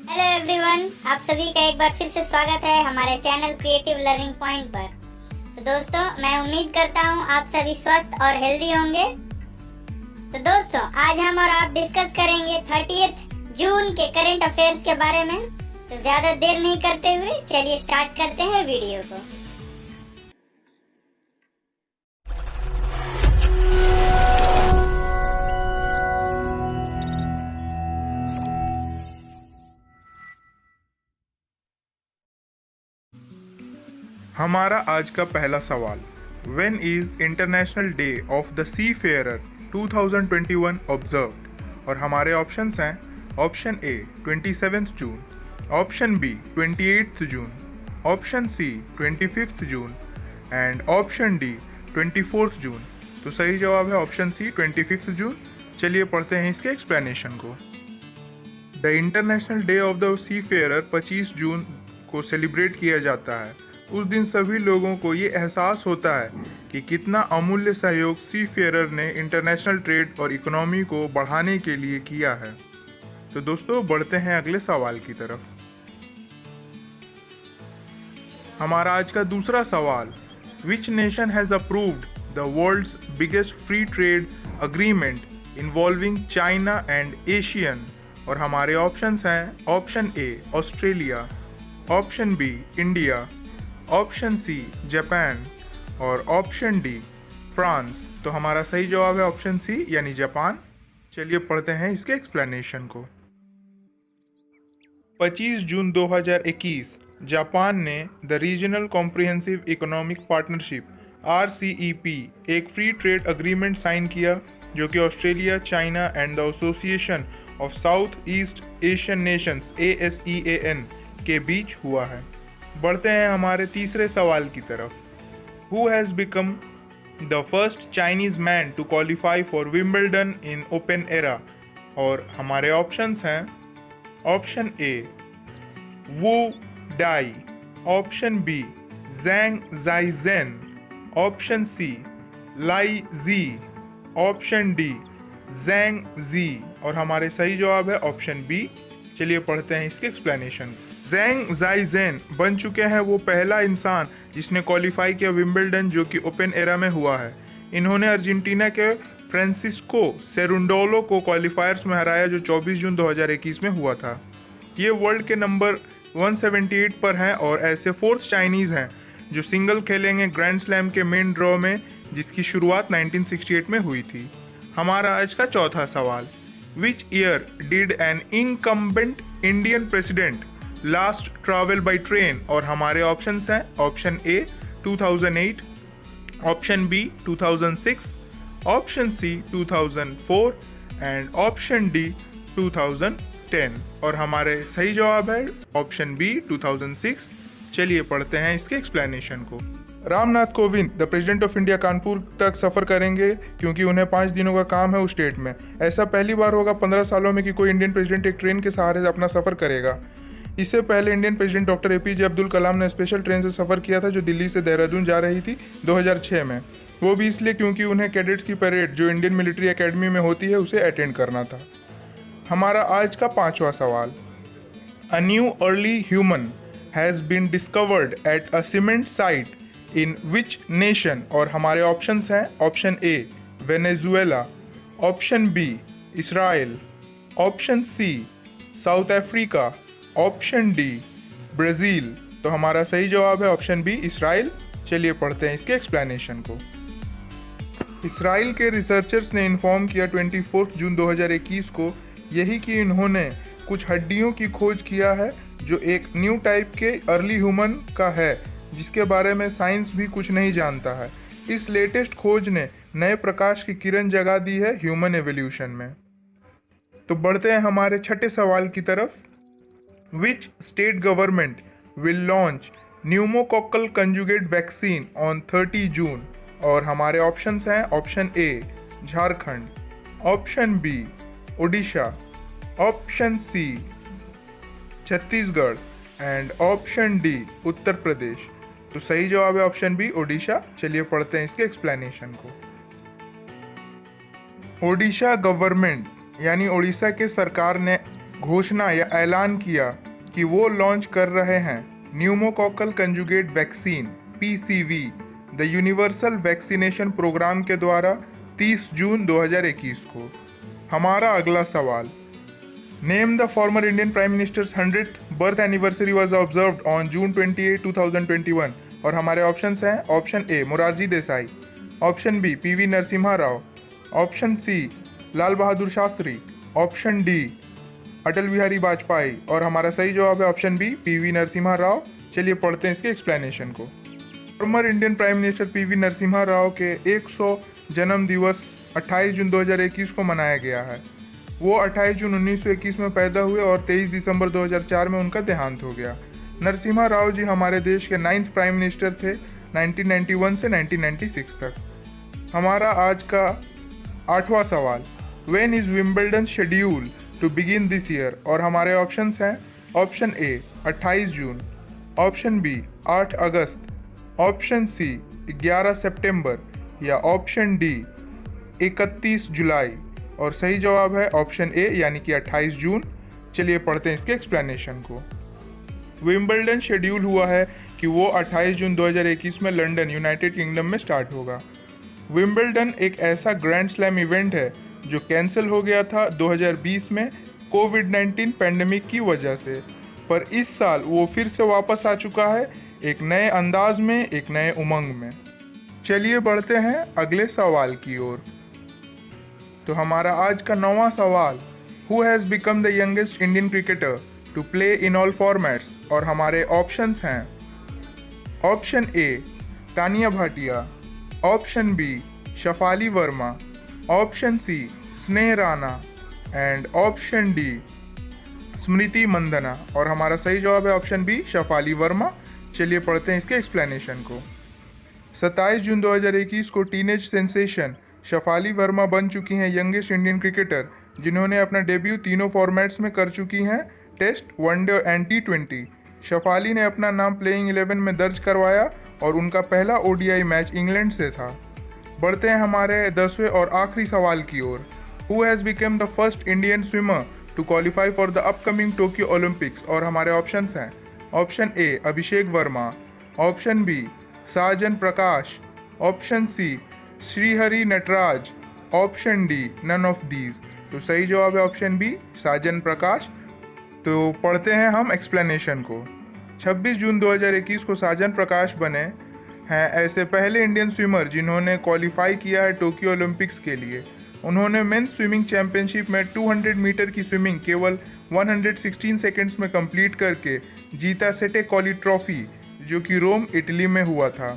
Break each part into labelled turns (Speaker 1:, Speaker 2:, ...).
Speaker 1: Hello everyone, आप सभी का एक बार फिर से स्वागत है हमारे चैनल क्रिएटिव लर्निंग पॉइंट पर। तो दोस्तों, मैं उम्मीद करता हूँ आप सभी स्वस्थ और हेल्दी होंगे। तो दोस्तों, आज हम और आप डिस्कस करेंगे 30 जून के करंट अफेयर्स के बारे में। तो ज्यादा देर नहीं करते हुए चलिए स्टार्ट करते हैं वीडियो को।
Speaker 2: हमारा आज का पहला सवाल, when is International Day of the Seafarer 2021 observed. और हमारे ऑप्शंस हैं option A 27 June, option B 28 June, option C 25 June and option D 24 June. तो सही जवाब है ऑप्शन सी 25 जून। चलिए पढ़ते हैं इसके एक्सप्लेनेशन को। The International Day of the Seafarer 25 June को सेलिब्रेट किया जाता है। उस दिन सभी लोगों को ये एहसास होता है कि कितना अमूल्य सहयोग सी फेयरर ने इंटरनेशनल ट्रेड और इकोनॉमी को बढ़ाने के लिए किया है। तो दोस्तों, बढ़ते हैं अगले सवाल की तरफ। हमारा आज का दूसरा सवाल, which nation has approved the world's biggest free trade agreement involving China and ASEAN. और हमारे ऑप्शंस हैं option A Australia, option B India, option C Japan और ऑप्शन डी फ्रांस। तो हमारा सही जवाब है ऑप्शन सी यानी जापान। चलिए पढ़ते हैं इसके एक्सप्लेनेशन को। 25 जून 2021 जापान ने the regional comprehensive economic partnership RCEP एक फ्री ट्रेड अग्रीमेंट साइन किया, जो कि Australia, China and the association of south east Asian Nations ASEAN के बीच हुआ है। बढ़ते हैं हमारे तीसरे सवाल की तरफ। Who has become the first Chinese man to qualify for Wimbledon in open era. और हमारे ऑप्शंस हैं option A Wu Di, option B Zhang Zhizhen, option C Li Zhe, option D Zhang Ze. और हमारे सही जवाब है option B. चलिए पढ़ते हैं इसके एक्सप्लेनेशन। जैंग जाइजेन बन चुके हैं वो पहला इंसान जिसने क्वालिफाई किया विंबलडन, जो कि ओपन एरा में हुआ है। इन्होंने अर्जेंटीना के फ्रांसिस्को सेरुंडोलो को क्वालिफायर्स में हराया, जो 24 जून 2021 में हुआ था। ये वर्ल्ड के नंबर 178 पर हैं और ऐसे फोर्थ चाइनीज़ हैं जो सिंगल खेलेंगे ग्रैंड स्लैम के मेन ड्रॉ में, जिसकी शुरुआत 1968 में हुई थी। हमारा आज का चौथा सवाल, which year did an incumbent Indian president last travel by train. और हमारे ऑप्शंस हैं option A 2008, option B 2006, option C 2004 and option D 2010। और हमारे सही जवाब है ऑप्शन बी 2006। चलिए पढ़ते हैं इसके एक्सप्लेनेशन को। Ramnath Kovind the president of India Kanpur तक सफ़र करेंगे, क्योंकि उन्हें 5 दिनों का काम है उस स्टेट में। ऐसा पहली बार होगा 15 सालों में कि कोई इंडियन प्रेसिडेंट एक ट्रेन के सहारे से अपना सफ़र करेगा। इससे पहले Indian president doctor APJ Abdul Kalam ने स्पेशल ट्रेन से सफ़र किया था, जो दिल्ली से देहरादून जा रही थी 2006 में। वो भी इसलिए क्योंकि उन्हें कैडेट्स की परेड जो इंडियन मिलिट्री एकेडमी में होती है उसे अटेंड करना था। हमारा आज का पांचवा सवाल, a new early human has been discovered at a cement site in which nation. और हमारे ऑप्शंस हैं option A Venezuela, option B Israel, option C South Africa, option D Brazil. तो हमारा सही जवाब है ऑप्शन बी इसराइल। चलिए पढ़ते हैं इसके एक्सप्लेनेशन को। इसराइल के रिसर्चर्स ने इन्फॉर्म किया 24 जून 2021 को यही कि इन्होंने कुछ हड्डियों की खोज किया है, जो एक न्यू टाइप के अर्ली ह्यूमन का है, जिसके बारे में साइंस भी कुछ नहीं जानता है। इस लेटेस्ट खोज ने नए प्रकाश की किरण जगा दी है ह्यूमन एवोल्यूशन में। तो बढ़ते हैं हमारे छठे सवाल की तरफ। Which state government will launch pneumococcal conjugate vaccine on 30 June. और हमारे ऑप्शंस हैं option A Jharkhand, option B Odisha, option C Chhattisgarh and option D Uttar Pradesh. तो सही जवाब है ऑप्शन बी ओडिशा। चलिए पढ़ते हैं इसके एक्सप्लेनेशन को। ओडिशा गवर्नमेंट यानी ओडिशा के सरकार ने घोषणा या ऐलान किया कि वो लॉन्च कर रहे हैं pneumococcal conjugate vaccine PCV the universal vaccination programme के द्वारा 30 जून 2021 को। हमारा अगला सवाल, name the former Indian prime minister's 100th birth anniversary was observed on June 28, 2021। और हमारे ऑप्शंस हैं, option A Morarji Desai, option B PV Narasimha Rao, option C Lal Bahadur Shastri, option D Atal Bihari Vajpayee. और हमारा सही जवाब है option B PV Narasimha Rao. चलिए पढ़ते हैं इसके एक्सप्लेनेशन को। Farmer Indian prime minister PV Narasimha Rao के 100 जन्म दिवस 28 जून 2021 को मनाया गया है। वो 28 जून 1921 में पैदा हुए और 23 दिसंबर 2004 में उनका देहांत हो गया। नरसिम्हा राव जी हमारे देश के 9th प्राइम मिनिस्टर थे 1991 से 1996 तक। हमारा आज का 8वां सवाल, when is Wimbledon schedule to begin this year. और हमारे ऑप्शंस हैं, option A 28 June, option B 8 अगस्त, ऑप्शन सी 11 सितंबर या ऑप्शन डी 31 जुलाई। और सही जवाब है ऑप्शन ए यानी कि 28 जून। चलिए पढ़ते हैं इसके एक्सप्लेनेशन को। विंबलडन शेड्यूल हुआ है कि वो 28 जून 2021 में लंदन यूनाइटेड किंगडम में स्टार्ट होगा। विंबलडन एक ऐसा ग्रैंड स्लैम इवेंट है जो कैंसिल हो गया था 2020 में कोविड-19 पैंडेमिक की वजह से, पर इस साल वो फिर से वापस आ चुका है एक नए अंदाज में, एक नए उमंग में। चलिए बढ़ते हैं अगले सवाल की ओर। तो हमारा आज का 9वां सवाल, who has become the youngest Indian cricketer to play in all formats. और हमारे ऑप्शंस हैं, option A Taniya Bhatia, option B Shafali Verma, option C Sneh Rana and option D Smriti Mandhana. और हमारा सही जवाब है ऑप्शन बी शफाली वर्मा। चलिए पढ़ते हैं इसके एक्सप्लेनेशन को। 27 जून 2021 को टीनेज सेंसेशन शफाली वर्मा बन चुकी हैं यंगेस्ट इंडियन क्रिकेटर जिन्होंने अपना डेब्यू तीनों फॉर्मेट्स में कर चुकी हैं, test, one day and T20। Shafali ने अपना नाम प्लेइंग 11 में दर्ज करवाया और उनका पहला ODI मैच इंग्लैंड से था। बढ़ते हैं हमारे 10वें और आखिरी सवाल की ओर। Who has become the first Indian swimmer to qualify for the upcoming Tokyo Olympics. और हमारे ऑप्शंस हैं, option A Abhishek Verma, option B Sajan Prakash, option C Srihari Nataraj, option D none of these. तो सही जवाब है ऑप्शन बी साजन प्रकाश। तो पढ़ते हैं हम एक्सप्लेनेशन को। 26 जून 2021 को साजन प्रकाश बने हैं ऐसे पहले इंडियन स्विमर जिन्होंने क्वालिफाई किया है टोक्यो ओलंपिक्स के लिए। उन्होंने मेंस स्विमिंग चैंपियनशिप में 200 मीटर की स्विमिंग केवल 116 सेकंड्स में कंप्लीट करके जीता सेटे कॉली ट्रॉफी, जो कि रोम, इटली में हुआ था।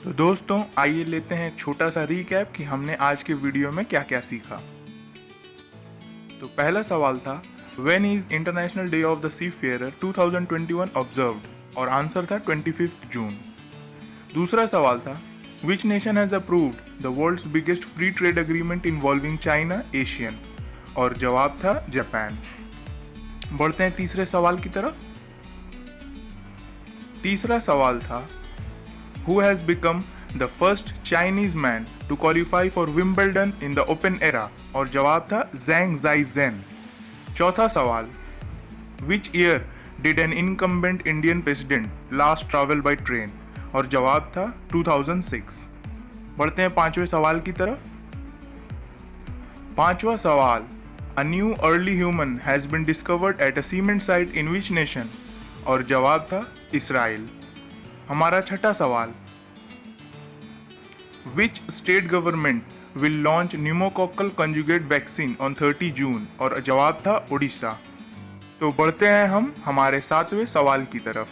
Speaker 2: तो दोस्तों आइए लेते हैं एक छोटा सा रीकैप कि हमने आज के वीडियो में क्या क्या सीखा। तो पहला सवाल था, when is International Day of the Seafarer 2021 observed. और आंसर था 25 जून। दूसरा सवाल था, which nation has approved the world's biggest free trade agreement involving China ASEAN. और जवाब था जापान। बढ़ते हैं तीसरे सवाल की तरफ। तीसरा सवाल था, who has become the first Chinese man to qualify for Wimbledon in the open era. और जवाब था ज़ैंग ज़ाइज़ेन। चौथा सवाल, which year did an incumbent Indian president last travel by train. और जवाब था 2006। बढ़ते हैं पांचवें सवाल की तरफ। पांचवा सवाल, a new early human has been discovered at a cement site in which nation. और जवाब था इसराइल। हमारा छठा सवाल, which state government will launch pneumococcal conjugate vaccine on 30 June. और जवाब था उड़ीसा। तो बढ़ते हैं हम हमारे 7वें सवाल की तरफ।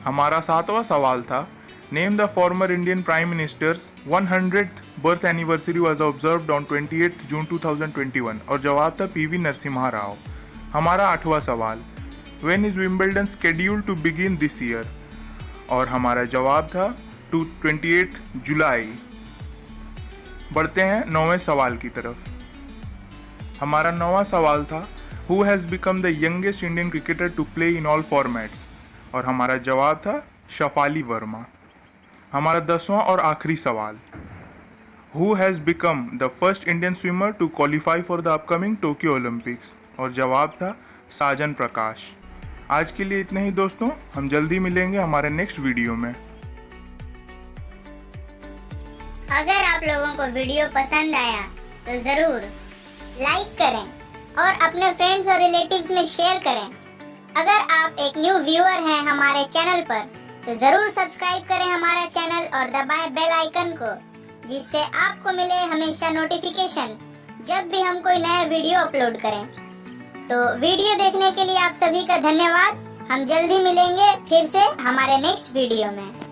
Speaker 2: हमारा 7वां सवाल था, name the former Indian prime minister's 100th birth anniversary was observed on 28 जून 2021। और जवाब था पीवी नरसिम्हा राव। हमारा 8वां सवाल, when is Wimbledon scheduled to begin this year. और हमारा जवाब था 28 जुलाई। बढ़ते हैं 9वें सवाल की तरफ। हमारा 9वां सवाल था, who has become the youngest Indian cricketer to play in all formats. और हमारा जवाब था शफाली वर्मा। हमारा 10वां और आखिरी सवाल, who has become the first Indian swimmer to qualify for the upcoming Tokyo Olympics. और जवाब था साजन प्रकाश। आज के लिए इतना ही दोस्तों, हम जल्दी मिलेंगे हमारे नेक्स्ट वीडियो में।
Speaker 1: अगर आप लोगों को वीडियो पसंद आया तो ज़रूर लाइक करें और अपने फ्रेंड्स और रिलेटिव्स में शेयर करें। अगर आप एक न्यू व्यूअर हैं हमारे चैनल पर तो ज़रूर सब्सक्राइब करें हमारा चैनल और दबाएं बेल आइकन को, जिससे आपको मिले हमेशा नोटिफिकेशन जब भी हम कोई नया वीडियो अपलोड करें। तो वीडियो देखने के लिए आप सभी का धन्यवाद। हम जल्दी मिलेंगे फिर से हमारे नेक्स्ट वीडियो में।